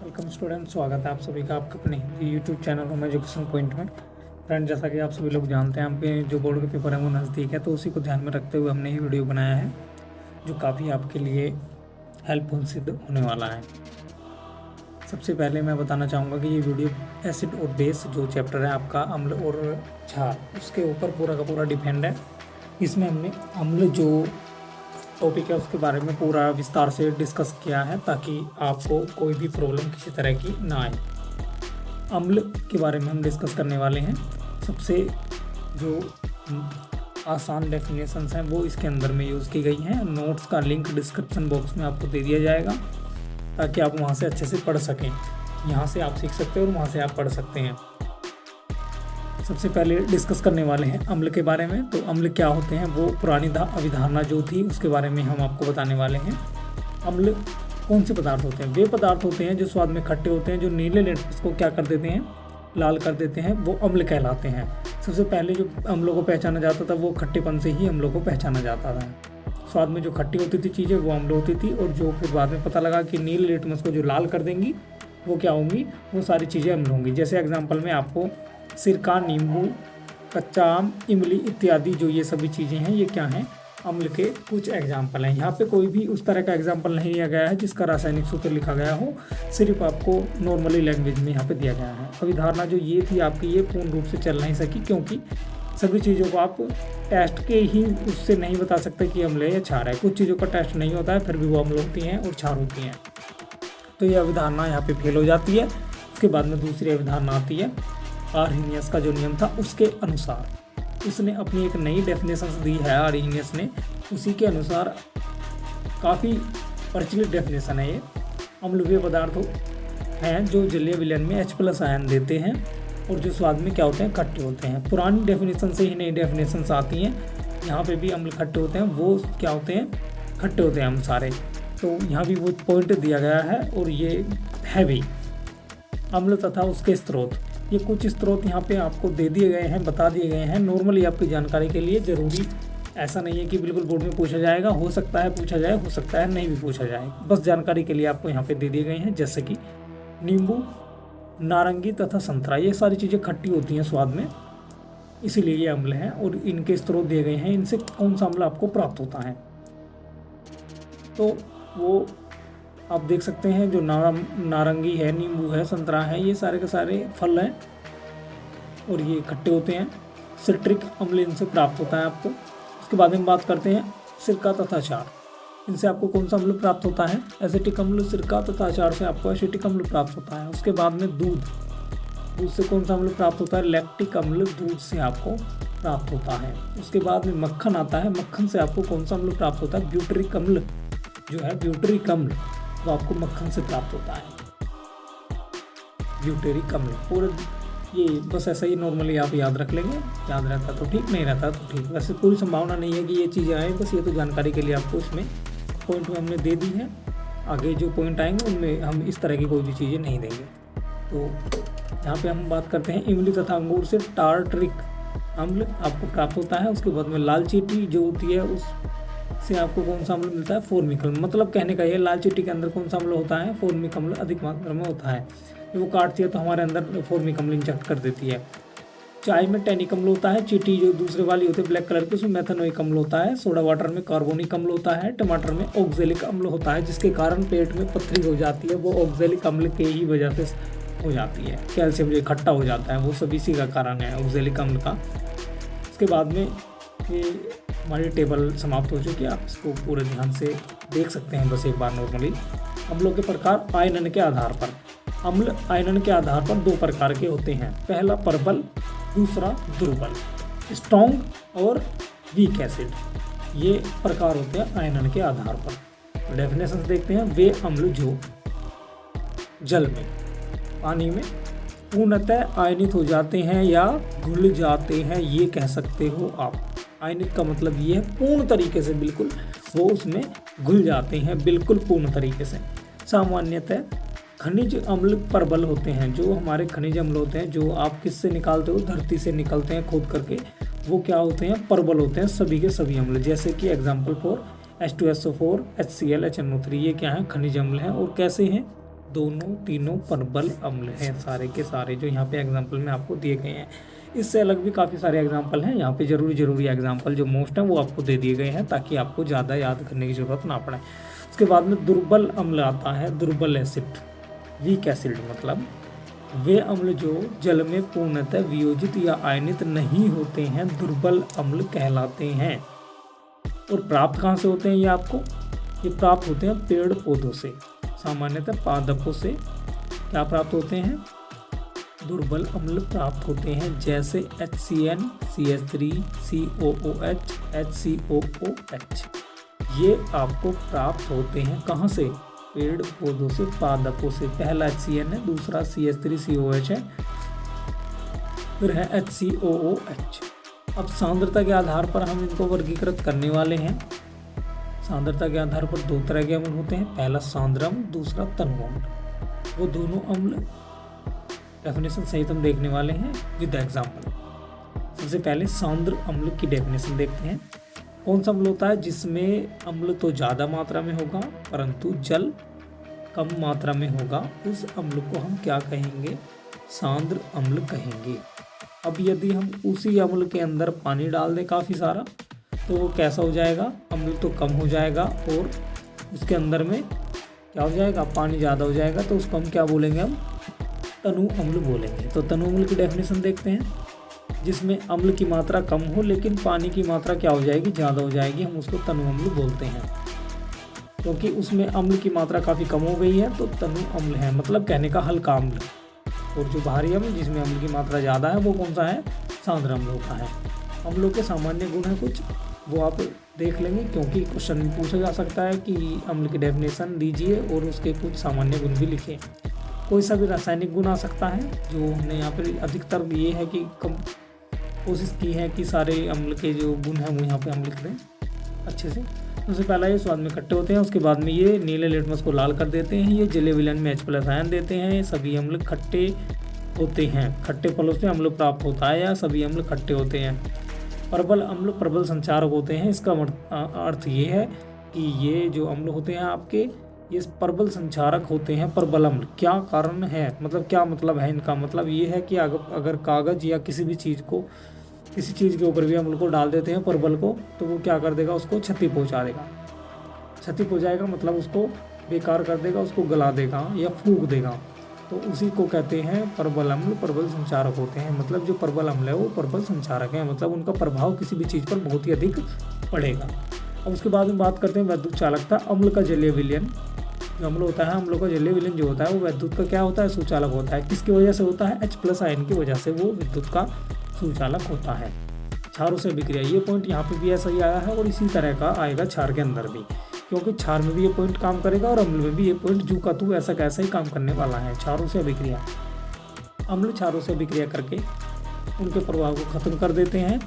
Welcome student, स्वागत है आप सभी का आपके अपने YouTube channel home education point में। फ्रेंड, जैसा कि आप सभी लोग जानते हैं, आपके जो बोर्ड के पेपर हैं वो नज़दीक है, तो उसी को ध्यान में रखते हुए हमने ये वीडियो बनाया है जो काफ़ी आपके लिए हेल्पफुल सिद्ध होने वाला है। सबसे पहले मैं बताना चाहूँगा कि ये वीडियो एसिड और बेस जो चैप्टर है आपका अम्ल और क्षार, उसके ऊपर पूरा का पूरा डिपेंड है। इसमें हमने अम्ल जो टॉपिक है उसके बारे में पूरा विस्तार से डिस्कस किया है ताकि आपको कोई भी प्रॉब्लम किसी तरह की ना आए। अम्ल के बारे में हम डिस्कस करने वाले हैं। सबसे जो आसान डेफिनेशंस हैं वो इसके अंदर में यूज़ की गई हैं। नोट्स का लिंक डिस्क्रिप्शन बॉक्स में आपको दे दिया जाएगा ताकि आप वहाँ से अच्छे से पढ़ सकें। यहाँ से आप सीख सकते हैं और वहाँ से आप पढ़ सकते हैं। सबसे पहले डिस्कस करने वाले हैं अम्ल के बारे में। तो अम्ल क्या होते हैं, वो पुरानी अवधारणा जो थी उसके बारे में हम आपको बताने वाले हैं। अम्ल कौन से पदार्थ होते हैं? वे पदार्थ होते हैं जो स्वाद में खट्टे होते हैं, जो नीले लिटमस को क्या कर देते हैं, लाल कर देते हैं, वो अम्ल कहलाते हैं। सबसे पहले जो अम्लों को पहचाना जाता था वो खट्टेपन से ही अम्लों को पहचाना जाता था। स्वाद में जो खट्टी होती थी चीज़ें वो अम्ल होती थी, और जो फिर बाद में पता लगा कि नीले लिटमस को जो लाल कर देंगी वो क्या होंगी, वो सारी चीज़ें अम्ल होंगी। जैसे एग्जाम्पल में आपको सिरका, नींबू, कच्चा आम, इमली इत्यादि जो ये सभी चीज़ें हैं ये क्या हैं, अम्ल के कुछ एग्जाम्पल हैं। यहाँ पे कोई भी उस तरह का एग्जाम्पल नहीं दिया गया है जिसका रासायनिक सूत्र लिखा गया हो, सिर्फ आपको नॉर्मली लैंग्वेज में यहाँ पे दिया गया है। अवधारणा जो ये थी आपकी, ये पूर्ण रूप से चल नहीं सकी क्योंकि सभी चीज़ों को आप टेस्ट के ही उससे नहीं बता सकते कि अम्ल है या क्षार है। कुछ चीज़ों का टेस्ट नहीं होता है फिर भी वो अम्ल होती हैं और क्षार होती हैं। तो ये अवधारणा यहाँ पे फेल हो जाती है। उसके बाद में दूसरी अवधारणा आती है। आर्हीनियस का जो नियम था उसके अनुसार उसने अपनी एक नई डेफिनेशन दी है। आर्हीनियस ने उसी के अनुसार काफ़ी प्रचलित डेफिनेशन है ये। अम्ल वे पदार्थ हैं जो जलीय विलयन में H+ आयन देते हैं और जो स्वाद में क्या होते हैं, खट्टे होते हैं। पुरानी डेफिनेशन से ही नई डेफिनेशंस आती हैं। यहाँ पे भी अम्ल खट्टे होते हैं, वो क्या होते हैं, खट्टे होते हैं हम सारे। तो यहाँ भी वो पॉइंट दिया गया है और ये है भी। अम्ल तथा उसके स्रोत, ये कुछ स्रोत यहाँ पे आपको दे दिए गए हैं, बता दिए गए हैं। नॉर्मली आपकी जानकारी के लिए, ज़रूरी ऐसा नहीं है कि बिल्कुल बोर्ड में पूछा जाएगा। हो सकता है पूछा जाए, हो सकता है नहीं भी पूछा जाए, बस जानकारी के लिए आपको यहाँ पे दे दिए गए हैं। जैसे कि नींबू, नारंगी तथा संतरा, ये सारी चीज़ें खट्टी होती हैं स्वाद में, इसीलिए ये अम्ल हैं और इनके स्रोत दिए गए हैं। इनसे कौन सा अम्ल आपको प्राप्त होता है, तो वो आप देख सकते हैं। जो नारंगी है, नींबू है, संतरा है, ये सारे के सारे फल हैं और ये खट्टे होते हैं। सिट्रिक अम्ल इनसे प्राप्त होता है आपको। उसके बाद हम बात करते हैं सिरका तथा क्षार। इनसे आपको कौन सा अम्ल प्राप्त होता है? एसिटिक अम्ल। सिरका तथा क्षार से आपको एसिटिक अम्ल प्राप्त होता है। उसके बाद में दूध से कौन सा अम्ल प्राप्त होता है? लैक्टिक अम्ल दूध से आपको प्राप्त होता है। उसके बाद में मक्खन आता है। मक्खन से आपको कौन सा अम्ल प्राप्त होता है? ब्यूटरिक अम्ल जो है, ब्यूटरिक अम्ल वो आपको मक्खन से प्राप्त होता है, ब्यूटेरिक अम्ल। और ये बस ऐसा ही नॉर्मली आप याद रख लेंगे। याद रहता तो ठीक, नहीं रहता तो ठीक। वैसे पूरी संभावना नहीं है कि ये चीज़ें आए, बस ये तो जानकारी के लिए आपको इसमें पॉइंट में हमने दे दी है। आगे जो पॉइंट आएंगे उनमें हम इस तरह की कोई भी चीज़ें नहीं देंगे। तो यहाँ पे हम बात करते हैं इमली तथा अंगूर से टार्टरिक अम्ल आपको प्राप्त होता है। उसके बाद में लाल चींटी जो होती है उससे आपको कौन सा अम्ल मिलता है? फॉर्मिक अम्ल। मतलब कहने का ये, लाल चींटी के अंदर कौन सा अम्ल होता है? फॉर्मिक अम्ल अधिक मात्रा में होता है। जब वो काटती है तो हमारे अंदर फॉर्मिक अम्ल इंजेक्ट कर देती है। चाय में टैनिक अम्ल होता है। चींटी जो दूसरे वाली होती है ब्लैक कलर की, उसमें मेथनोइक अम्ल होता है। सोडा वाटर में कार्बोनिक अम्ल होता है। टमाटर में ऑक्जेलिक अम्ल होता है, जिसके कारण पेट में पथरी हो जाती है, वो ऑक्जेलिक अम्ल के ही वजह से हो जाती है। कैल्शियम जो इकट्ठा हो जाता है वो सब इसी का कारण है, ऑक्जेलिक अम्ल का। उसके बाद में ये हमारी टेबल समाप्त हो चुकी है। आप इसको पूरे ध्यान से देख सकते हैं बस एक बार। नॉर्मली अम्लों के प्रकार आयनन के आधार पर। अम्ल आयनन के आधार पर दो प्रकार के होते हैं। पहला प्रबल, दूसरा दुर्बल। स्ट्रॉन्ग और वीक एसिड, ये प्रकार होते हैं आयनन के आधार पर। डेफिनेशन देखते हैं। वे अम्ल जो जल में, पानी में पूर्णतः आयनित हो जाते हैं या घुल जाते हैं, ये कह सकते हो आप। आयनित का मतलब ये है पूर्ण तरीके से, बिल्कुल वो उसमें घुल जाते हैं, बिल्कुल पूर्ण तरीके से। सामान्यतः खनिज अम्ल प्रबल होते हैं। जो हमारे खनिज अम्ल होते हैं, जो आप किससे निकालते हो? धरती से निकलते हैं खोद करके, वो क्या होते हैं? प्रबल होते हैं सभी के सभी अम्ल। जैसे कि example for H2SO4, HCl, HNO3, ये क्या है? खनिज अम्ल हैं। और कैसे हैं? दोनों तीनों प्रबल अम्ल हैं, सारे के सारे जो यहाँ पे एग्जाम्पल में आपको दिए गए हैं। इससे अलग भी काफ़ी सारे एग्जाम्पल हैं, यहाँ पे जरूरी एग्जाम्पल जो मोस्ट हैं वो आपको दे दिए गए हैं ताकि आपको ज़्यादा याद करने की ज़रूरत ना पड़े। उसके बाद में दुर्बल अम्ल आता है, दुर्बल एसिड, वीक एसिड, मतलब वे अम्ल जो जल में पूर्णतः वियोजित या आयनित नहीं होते हैं दुर्बल अम्ल कहलाते हैं। और प्राप्त कहाँ से होते हैं ये प्राप्त होते हैं पेड़ पौधों से, सामान्यतः पादपों से क्या प्राप्त होते हैं, दुर्बल अम्ल प्राप्त होते हैं, जैसे HCN, CH3, COOH, HCOOH। ये आपको प्राप्त होते हैं कहाँ से, पेड़ पौधों से, पादपों से। पहला HCN है, दूसरा CH3COH है, फिर है HCOOH। अब सांद्रता के आधार पर हम इनको वर्गीकृत करने वाले हैं। सांद्रता के आधार पर दो तरह के अम्ल होते हैं, पहला सांद्र अम्ल, दूसरा तनु अम्ल। वो दोनों अम्ल डेफिनेशन सहित हम देखने वाले हैं विद एग्जाम्पल। सबसे पहले सांद्र अम्ल की डेफिनेशन देखते हैं। कौन सा अम्ल होता है जिसमें अम्ल तो ज़्यादा मात्रा में होगा परंतु जल कम मात्रा में होगा, उस अम्ल को हम क्या कहेंगे, सांद्र अम्ल कहेंगे। अब यदि हम उसी अम्ल के अंदर पानी डाल दें काफ़ी सारा, तो वो कैसा हो जाएगा, अम्ल तो कम हो जाएगा और उसके अंदर में क्या हो जाएगा, पानी ज़्यादा हो जाएगा, तो उसको हम क्या बोलेंगे, हम तनु अम्ल बोलेंगे। तो तनु अम्ल की डेफिनेशन देखते हैं। जिसमें अम्ल की मात्रा कम हो लेकिन पानी की मात्रा क्या हो जाएगी, ज़्यादा हो जाएगी, हम उसको तनु अम्ल बोलते हैं। क्योंकि उसमें अम्ल की मात्रा काफ़ी कम हो गई है तो तनु अम्ल है, मतलब कहने का हल्का अम्ल। और जो बाहरी अम्ल जिसमें अम्ल की मात्रा ज़्यादा है वो कौन सा है, सांद्र अम्ल होता है। अम्लों के सामान्य गुण हैं कुछ, वो आप देख लेंगे क्योंकि क्वेश्चन में पूछा जा सकता है कि अम्ल की डेफिनेशन दीजिए और उसके कुछ सामान्य गुण भी लिखें। कोई सा भी रासायनिक गुण आ सकता है, जो हमने यहाँ पर अधिकतर ये है कि कोशिश की है कि सारे अम्ल के जो गुण हैं वो यहाँ पे हम लिख दें अच्छे से। सबसे पहला ये स्वाद में खट्टे होते हैं, उसके बाद में ये नीले लिटमस को लाल कर देते हैं, ये जलीय विलयन में H+ आयन देते हैं, सभी अम्ल खट्टे होते हैं, खट्टे फलों से अम्ल प्राप्त होता है या सभी अम्ल खट्टे होते हैं। प्रबल अम्ल प्रबल संचारक होते हैं, इसका अर्थ ये है कि ये जो अम्ल होते हैं आपके, ये प्रबल संचारक होते हैं। प्रबल अम्ल क्या कारण है, मतलब क्या मतलब है इनका, मतलब ये है कि अगर कागज़ या किसी भी चीज़ को, किसी चीज़ के ऊपर भी अम्ल को डाल देते हैं प्रबल को, तो वो क्या कर देगा, उसको क्षति पहुंचा देगा। क्षति पहुंचाएगा मतलब उसको बेकार कर देगा, उसको गला देगा या फूंक देगा, तो उसी को कहते हैं प्रबल अम्ल प्रबल संचारक होते हैं। मतलब जो प्रबल अम्ल है वो प्रबल संचारक है, मतलब उनका प्रभाव किसी भी चीज़ पर बहुत ही अधिक पड़ेगा। अब उसके बाद में बात करते हैं विद्युत चालकता। अम्ल का जलीय विलयन जो अम्ल होता है, अम्लों का जलीय विलयन जो होता है वो विद्युत का क्या होता है, सुचालक होता है। किसकी वजह से होता है, H+ आयन की वजह से वो विद्युत का सुचालक होता है। क्षारों से अभिक्रिया, ये पॉइंट यहाँ पे भी ऐसा ही आया है और इसी तरह का आएगा क्षार के अंदर भी, क्योंकि क्षार में भी ये पॉइंट काम करेगा और अम्ल में भी ये पॉइंट जू का तू ऐसा कैसा ही काम करने वाला है। क्षारों से अभिक्रिया, अम्ल क्षारों से अभिक्रिया करके उनके प्रभाव को खत्म कर देते हैं,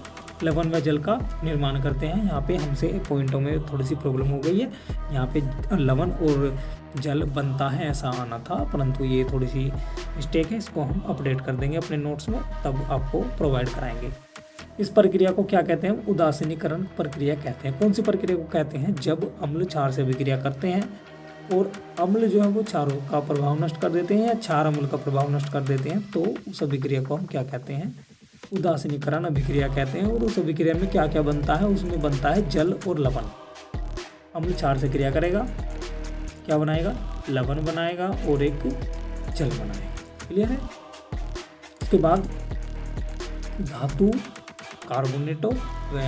लवण व जल का निर्माण करते हैं। यहाँ पे हमसे पॉइंटों में थोड़ी सी प्रॉब्लम हो गई है, यहाँ पे लवण और जल बनता है ऐसा आना था, परंतु ये थोड़ी सी मिस्टेक है, इसको हम अपडेट कर देंगे अपने नोट्स में, तब आपको प्रोवाइड कराएंगे। इस प्रक्रिया को क्या कहते हैं, उदासीनीकरण प्रक्रिया कहते हैं। कौन सी प्रक्रिया को कहते हैं, जब अम्ल क्षार से अभिक्रिया करते हैं और अम्ल जो है वो क्षारों का प्रभाव नष्ट कर देते हैं या क्षार अम्ल का प्रभाव नष्ट कर देते हैं, तो उस अभिक्रिया को हम क्या कहते हैं, उदासीनीकरण अभिक्रिया कहते हैं। और उस अभिक्रिया में क्या क्या बनता है, उसमें बनता है जल और लवण। अम्ल क्षार से क्रिया करेगा, क्या बनाएगा, लवण बनाएगा और एक जल बनाएगा। क्लियर है। उसके बाद धातु कार्बोनेटो व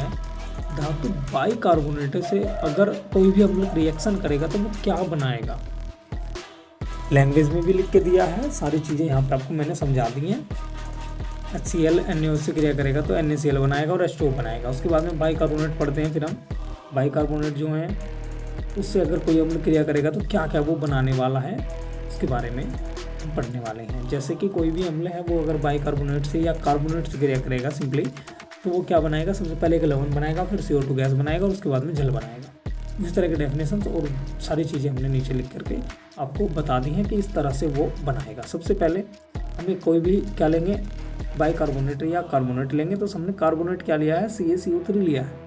धातु बाइकार्बोनेटो से अगर कोई भी अम्ल रिएक्शन करेगा तो वो क्या बनाएगा, लैंग्वेज में भी लिख के दिया है, सारी चीज़ें यहाँ पे आपको मैंने समझा दी हैं। HCl NaOH से क्रिया करेगा तो NaCl बनाएगा और H2O बनाएगा। उसके बाद में बाइकार्बोनेट पढ़ते हैं, फिर हम बाइकार्बोनेट जो हैं उससे अगर कोई अम्ल क्रिया करेगा तो क्या क्या वो बनाने वाला है, इसके बारे में हम पढ़ने वाले हैं। जैसे कि कोई भी अम्ल है वो अगर बाइकार्बोनेट से या कार्बोनेट से क्रिया करेगा सिंपली, तो वो क्या बनाएगा, सबसे पहले एक लवण बनाएगा, फिर CO2 गैस बनाएगा और उसके बाद में जल बनाएगा। इस तरह के डेफिनेशन और सारी चीज़ें हमने नीचे लिख करके आपको बता दी हैं कि इस तरह से वो बनाएगा। सबसे पहले हमें कोई भी क्या लेंगे, बाइकार्बोनेट या कार्बोनेट लेंगे, तो हमने कार्बोनेट क्या लिया है, CaCO3 लिया है।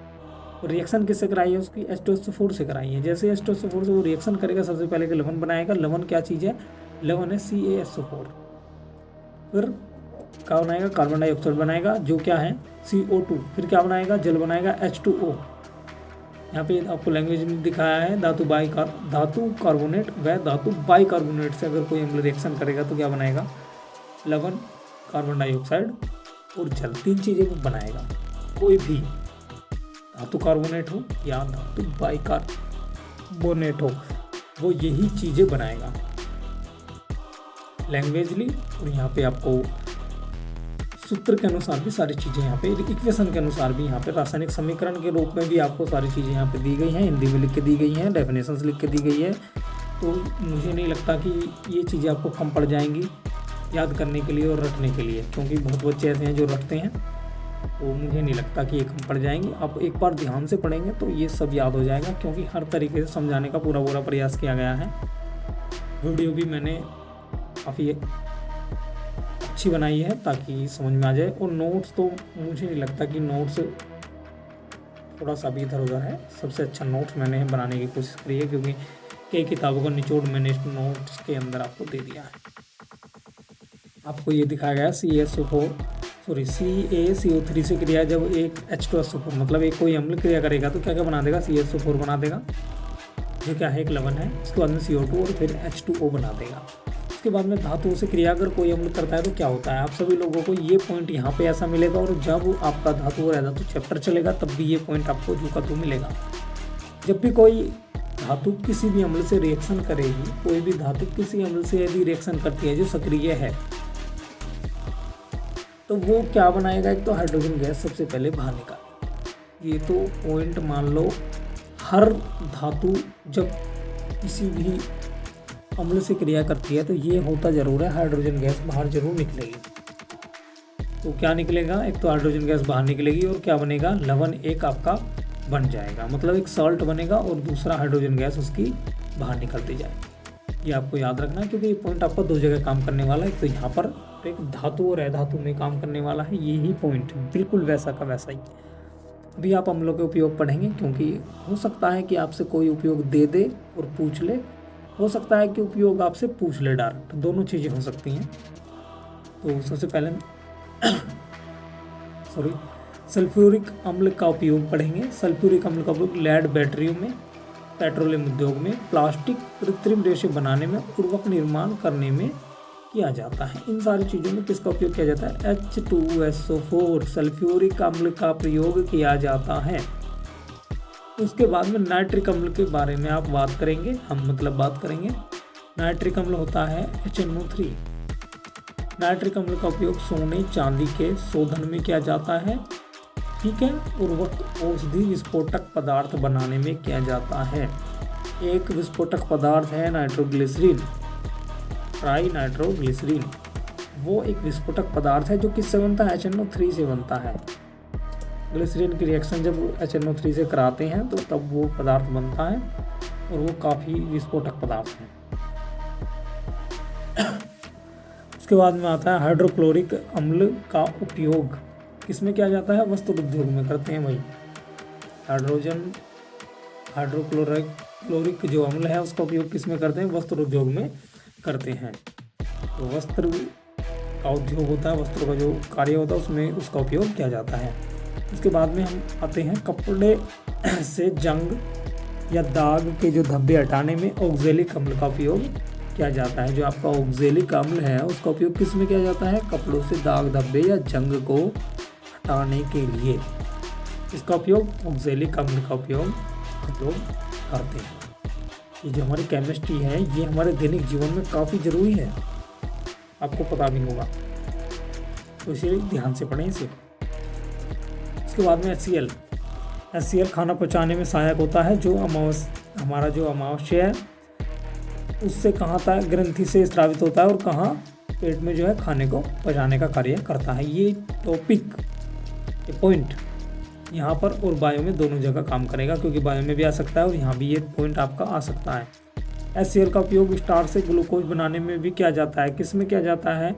और रिएक्शन किससे कराई है, उसकी H2SO4 से कराई है। जैसे H2SO4 से वो रिएक्शन करेगा, सबसे पहले लवण बनाएगा। लवण क्या चीज़ है, 11 है CaSO4। फिर क्या बनाएगा, कार्बन डाइऑक्साइड बनाएगा जो क्या है CO2। फिर क्या बनाएगा, जल बनाएगा H2O। यहाँ पे आपको लैंग्वेज में दिखाया है धातु कार्बोनेट व धातु बाइकार्बोनेट से अगर कोई अम्ल रिएक्शन करेगा तो क्या बनाएगा, लवण, कार्बन डाइऑक्साइड और जल, 3 चीजें वो बनाएगा। कोई भी धातु कार्बोनेट हो या धातु बाइकार्बोनेट हो, वो यही चीजें बनाएगा लैंग्वेजली। और यहाँ पे आपको सूत्र के अनुसार भी सारी चीज़ें यहाँ पे, इक्वेशन के अनुसार भी यहाँ पे, रासायनिक समीकरण के रूप में भी आपको सारी चीज़ें यहाँ पे दी गई हैं, हिंदी में लिख के दी गई हैं, डेफिनेशंस लिख के दी गई है। तो मुझे नहीं लगता कि ये चीज़ें आपको कम पड़ जाएंगी याद करने के लिए और रटने के लिए, क्योंकि बहुत बच्चे ऐसे हैं जो रटते हैं, तो मुझे नहीं लगता कि ये कम पड़ जाएंगी। आप एक बार ध्यान से पढ़ेंगे तो ये सब याद हो जाएगा, क्योंकि हर तरीके से समझाने का पूरा प्रयास किया गया है। वीडियो भी मैंने काफ़ी अच्छी बनाई है ताकि समझ में आ जाए। और नोट्स तो मुझे नहीं लगता कि नोट्स थोड़ा सा भी इधर उधर है, सबसे अच्छा नोट्स मैंने बनाने की कोशिश करी है, क्योंकि कई किताबों का निचोड़ मैंने इस नोट्स के अंदर आपको दे दिया है। आपको ये दिखाया गया CaCO3 से क्रिया जब एक H2SO4 मतलब एक कोई अम्ल क्रिया करेगा तो क्या क्या बना देगा, CaSO4 बना देगा जो क्या है एक लवण है, उसके बाद में CO2 और फिर H2O बना देगा। उसके बाद में धातुओं से क्रिया अगर कोई अम्ल करता है तो क्या होता है, आप सभी लोगों को ये पॉइंट यहाँ पे ऐसा मिलेगा, और जब आपका धातु और अधातु चैप्टर चलेगा तब भी ये पॉइंट आपको जू का तू मिलेगा। जब भी कोई धातु किसी भी अम्ल से रिएक्शन करेगी, कोई भी धातु किसी अम्ल से यदि रिएक्शन करती है जो सक्रिय है, तो वो क्या बनाएगा, एक तो हाइड्रोजन गैस सबसे पहले बाहर निकालेगी। ये तो पॉइंट मान लो, हर धातु जब किसी भी अम्ल से क्रिया करती है तो ये होता जरूर है, हाइड्रोजन गैस बाहर जरूर निकलेगी। तो क्या निकलेगा, एक तो हाइड्रोजन गैस बाहर निकलेगी और क्या बनेगा, लवण एक आपका बन जाएगा, मतलब एक सॉल्ट बनेगा और दूसरा हाइड्रोजन गैस उसकी बाहर निकलती जाएगी। ये आपको याद रखना है, क्योंकि ये पॉइंट आपको 2 जगह काम करने वाला है, एक तो यहाँ पर एक धातु और अधातु में काम करने वाला है। यही पॉइंट बिल्कुल वैसा का वैसा ही। अभी आप अम्लों के उपयोग पढ़ेंगे, क्योंकि हो सकता है कि आपसे कोई उपयोग दे दे और पूछ ले, हो सकता है कि उपयोग आपसे पूछ ले डायरेक्ट, दोनों चीज़ें हो सकती हैं। तो सबसे पहले सल्फ्यूरिक अम्ल का उपयोग पढ़ेंगे। सल्फ्यूरिक अम्ल का उपयोग लेड बैटरियों में, पेट्रोलियम उद्योग में, प्लास्टिक कृत्रिम रेशे बनाने में, उर्वरक निर्माण करने में किया जाता है। इन सारी चीज़ों में किसका उपयोग किया जाता है, H2SO4 सल्फ्यूरिक अम्ल का प्रयोग किया जाता है। उसके बाद में नाइट्रिक अम्ल के बारे में आप बात करेंगे, बात करेंगे। नाइट्रिक अम्ल होता है HNO3। नाइट्रिक अम्ल का उपयोग सोने चांदी के शोधन में किया जाता है, ठीक है। उर्वरक औषधि विस्फोटक पदार्थ बनाने में किया जाता है। एक विस्फोटक पदार्थ है नाइट्रोग्लिसरीन, ट्राई नाइट्रोग्लिसरीन। वो एक विस्फोटक पदार्थ है जो किससे बनता है, HNO3 से बनता है। ग्लिसरीन की रिएक्शन जब HNO3 से कराते हैं तो तब वो पदार्थ बनता है, और वो काफ़ी विस्फोटक पदार्थ है। उसके बाद में आता है हाइड्रोक्लोरिक अम्ल का उपयोग किसमें किया जाता है, वस्त्र उद्योग में करते हैं भाई। हाइड्रोक्लोरिक जो अम्ल है उसका उपयोग किसमें करते हैं, वस्त्र उद्योग में करते हैं। तो वस्त्र का उद्योग होता है, वस्त्रों का जो कार्य होता है उसमें उसका उपयोग किया जाता है। उसके बाद में हम आते हैं कपड़े से जंग या दाग के जो धब्बे हटाने में ऑक्जेलिक अम्ल का उपयोग किया जाता है। जो आपका ऑक्जेलिक अम्ल है उसका उपयोग किस में किया जाता है, कपड़ों से दाग धब्बे या जंग को हटाने के लिए इसका उपयोग ऑक्जेलिक अम्ल का उपयोग हम लोग करते हैं। ये जो हमारी केमिस्ट्री है ये हमारे दैनिक जीवन में काफ़ी ज़रूरी है, आपको पता भी होगा, तो इसीलिए ध्यान से पढ़ें इसे। उसके बाद में HCl खाना पचाने में सहायक होता है। जो हमारा जो अमावस्या है उससे कहाँ तक ग्रंथि से स्रावित होता है और कहाँ पेट में जो है खाने को पचाने का कार्य करता है। ये टॉपिक, ये पॉइंट यहाँ पर और बायो में दोनों जगह काम करेगा, क्योंकि बायो में भी आ सकता है और यहाँ भी ये पॉइंट आपका आ सकता है। HCl का उपयोग स्टार्च से ग्लूकोज बनाने में भी किया जाता है। किस में किया जाता है,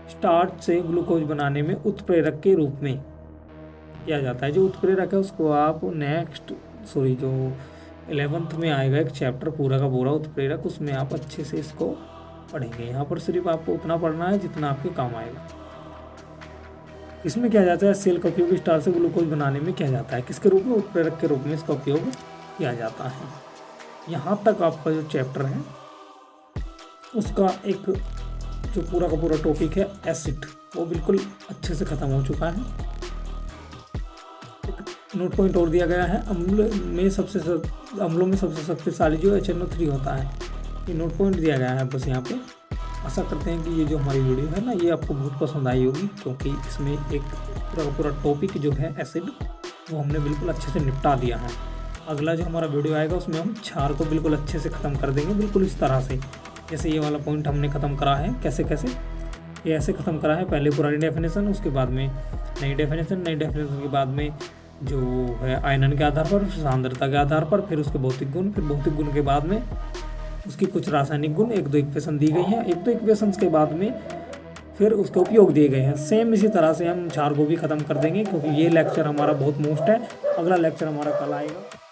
स्टार्च से ग्लूकोज बनाने में उत्प्रेरक के रूप में किया जाता है। जो उत्प्रेरक है उसको आप जो 11th में आएगा एक चैप्टर पूरा का पूरा उत्प्रेरक, उसमें आप अच्छे से इसको पढ़ेंगे। यहाँ पर सिर्फ आपको उतना पढ़ना है जितना आपके काम आएगा। इसमें क्या जाता है, सेल का उपयोग स्टार से ग्लूकोज बनाने में किया जाता है। किसके रूप में? उत्प्रेरक के रूप में इसका उपयोग किया जाता है। यहाँ तक आपका जो चैप्टर है उसका एक जो पूरा का पूरा टॉपिक है एसिड, वो बिल्कुल अच्छे से ख़त्म हो चुका है। एक नोट पॉइंट और दिया गया है, अम्लों में सबसे शक्तिशाली जो HNO3 होता है, ये नोट पॉइंट दिया गया है बस यहाँ पे। आशा करते हैं कि ये जो हमारी वीडियो है ना, ये आपको बहुत पसंद आई होगी, क्योंकि इसमें एक पूरा पूरा टॉपिक जो है एसिड, वो हमने बिल्कुल अच्छे से निपटा दिया है। अगला जो हमारा वीडियो आएगा उसमें हम क्षार को बिल्कुल अच्छे से ख़त्म कर देंगे, बिल्कुल इस तरह से जैसे ये वाला पॉइंट हमने ख़त्म करा है। कैसे कैसे ये ऐसे ख़त्म करा है, पहले पुरानी डेफिनेशन, उसके बाद में नई डेफिनेशन के बाद में जो है आयनन के आधार पर, सांद्रता के आधार पर, फिर उसके भौतिक गुण, फिर भौतिक गुण के बाद में उसकी कुछ रासायनिक गुण, 1-2 इक्वेशन दी गई हैं। 1-2 इक्वेशंस के बाद में फिर उसके उपयोग दिए गए हैं। सेम इसी तरह से हम क्षार को भी ख़त्म कर देंगे, क्योंकि ये लेक्चर हमारा बहुत मोस्ट है। अगला लेक्चर हमारा कल आएगा।